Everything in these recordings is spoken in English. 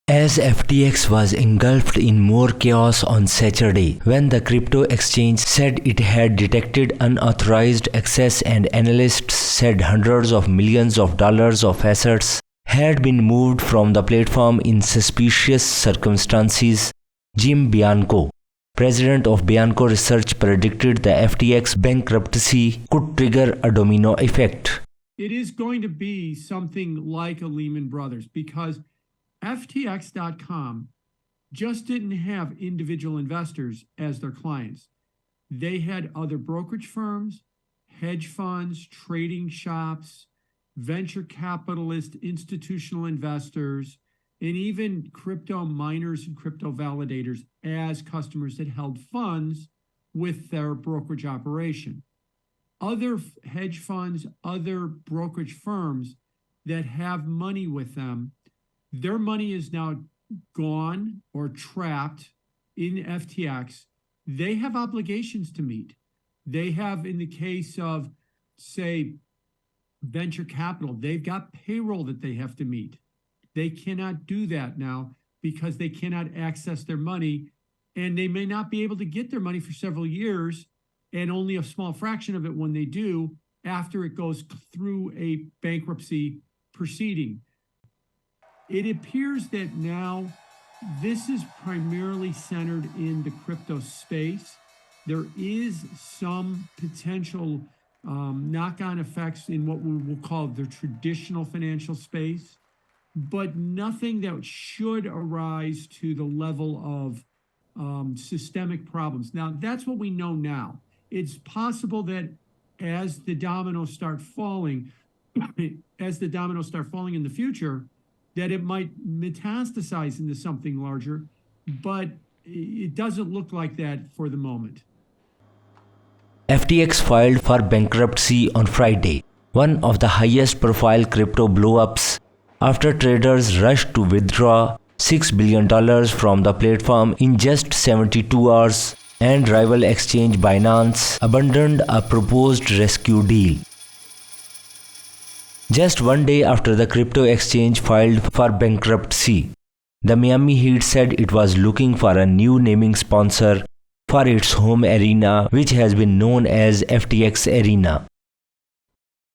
As FTX was engulfed in more chaos on Saturday when the crypto exchange said it had detected unauthorized access and analysts said hundreds of millions of dollars of assets had been moved from the platform in suspicious circumstances, Jim Bianco, president of Bianco Research, predicted the FTX bankruptcy could trigger a domino effect. It is going to be something like a Lehman Brothers because FTX.com just didn't have individual investors as their clients. They had other brokerage firms, hedge funds, trading shops, venture capitalist, institutional investors, and even crypto miners and crypto validators as customers that held funds with their brokerage operation. Other hedge funds, other brokerage firms that have money with them, their money is now gone or trapped in FTX. They have obligations to meet. They have, in the case of, say, venture capital, they've got payroll that they have to meet. They cannot do that now because they cannot access their money, and they may not be able to get their money for several years, and only a small fraction of it when they do after it goes through a bankruptcy proceeding. It appears that now this is primarily centered in the crypto space. There is some potential knock-on effects in what we will call the traditional financial space, but nothing that should arise to the level of systemic problems. Now, that's what we know now. It's possible that as the dominoes start falling, in the future, that it might metastasize into something larger, but it doesn't look like that for the moment. FTX filed for bankruptcy on Friday, one of the highest profile crypto blow-ups, after traders rushed to withdraw $6 billion from the platform in just 72 hours and rival exchange Binance abandoned a proposed rescue deal. Just one day after the crypto exchange filed for bankruptcy, the Miami Heat said it was looking for a new naming sponsor for its home arena, which has been known as FTX Arena.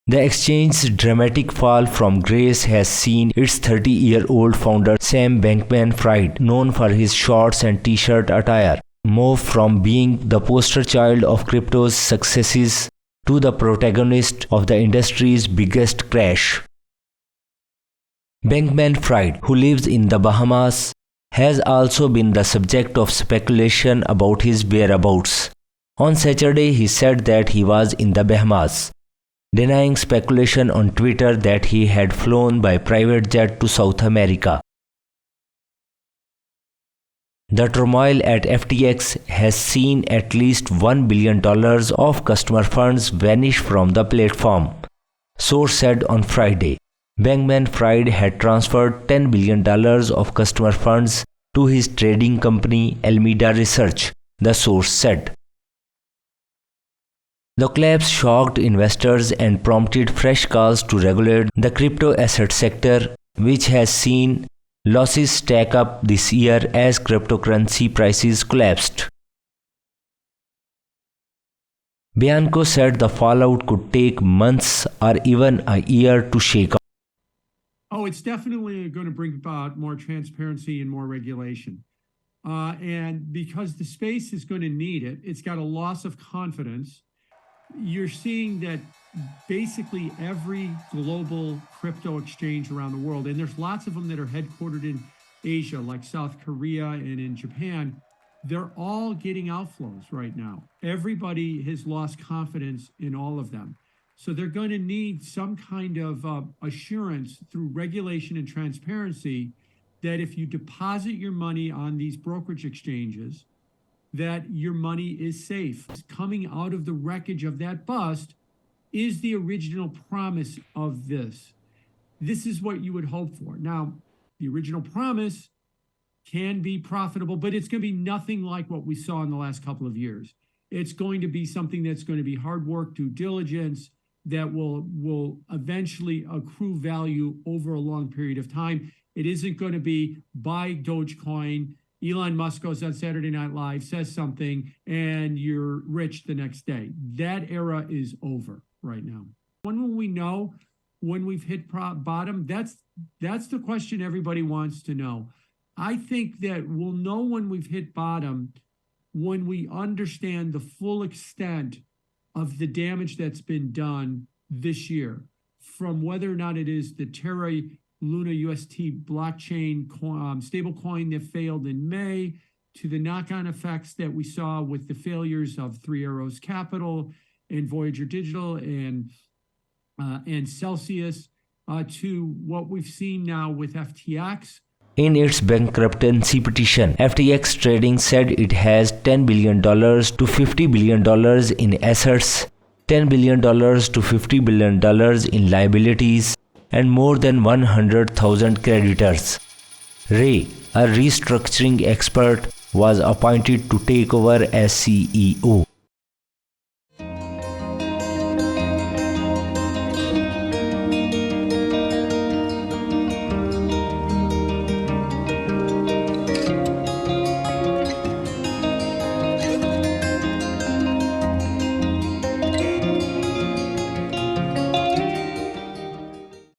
The exchange's dramatic fall from grace has seen its 30-year-old founder Sam Bankman-Fried, known for his shorts and t-shirt attire, move from being the poster child of crypto's successes to the protagonist of the industry's biggest crash. Bankman-Fried, who lives in the Bahamas, has also been the subject of speculation about his whereabouts. On Saturday, he said that he was in the Bahamas, denying speculation on Twitter that he had flown by private jet to South America. The turmoil at FTX has seen at least $1 billion of customer funds vanish from the platform, source said on Friday. Bankman-Fried had transferred $10 billion of customer funds to his trading company Alameda Research, the source said. The collapse shocked investors and prompted fresh calls to regulate the crypto asset sector, which has seen losses stack up this year as cryptocurrency prices collapsed. Bianco said the fallout could take months or even a year to shake out. Oh, it's definitely going to bring about more transparency and more regulation. And because the space is going to need it, it's got a loss of confidence. You're seeing that basically every global crypto exchange around the world, and there's lots of them that are headquartered in Asia, like South Korea and in Japan, they're all getting outflows right now. Everybody has lost confidence in all of them. So they're going to need some kind of assurance through regulation and transparency that if you deposit your money on these brokerage exchanges, that your money is safe. Coming out of the wreckage of that bust is the original promise of this. This is what you would hope for. Now, the original promise can be profitable, but it's going to be nothing like what we saw in the last couple of years. It's going to be something that's going to be hard work, due diligence, that will eventually accrue value over a long period of time. It isn't going to be buy Dogecoin. Elon Musk goes on Saturday Night Live, says something, and you're rich the next day. That era is over right now. When will we know when we've hit bottom? That's the question everybody wants to know. I think that we'll know when we've hit bottom when we understand the full extent of the damage that's been done this year, from whether or not it is the Terra Luna UST blockchain stablecoin that failed in May, to the knock-on effects that we saw with the failures of Three Arrows Capital and Voyager Digital and Celsius, to what we've seen now with FTX. In its bankruptcy petition, FTX Trading said it has $10 billion to $50 billion in assets, $10 billion to $50 billion in liabilities, and more than 100,000 creditors. Ray, a restructuring expert, was appointed to take over as CEO.